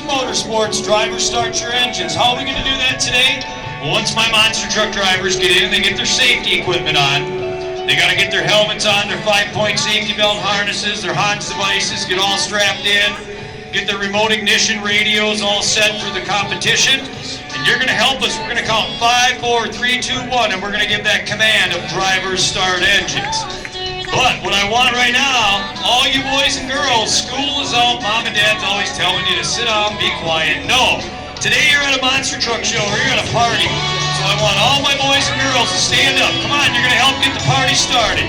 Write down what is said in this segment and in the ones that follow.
Motorsports, drivers start your engines. How are we going to do that today? Well, once my monster truck drivers get in, they get their safety equipment on. They got to get their helmets on, their 5-point safety belt harnesses, their Hans devices, get all strapped in, get their remote ignition radios all set for the competition. And you're going to help us. We're going to count 5, 4, 3, 2, 1, and we're going to give that command of drivers start engines. But what I want right now, all you boys and girls, school is out, mom and dad's always telling you to sit down, be quiet. No, today you're at a monster truck show or you're at a party. So I want all my boys and girls to stand up. Come on, you're gonna help get the party started.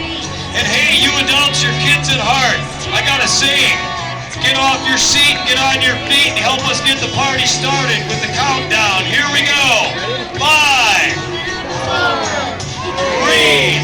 And hey, you adults, your kids at heart, I got a saying. Get off your seat, get on your feet, and help us get the party started with the countdown. Here we go. 5, 4, 3,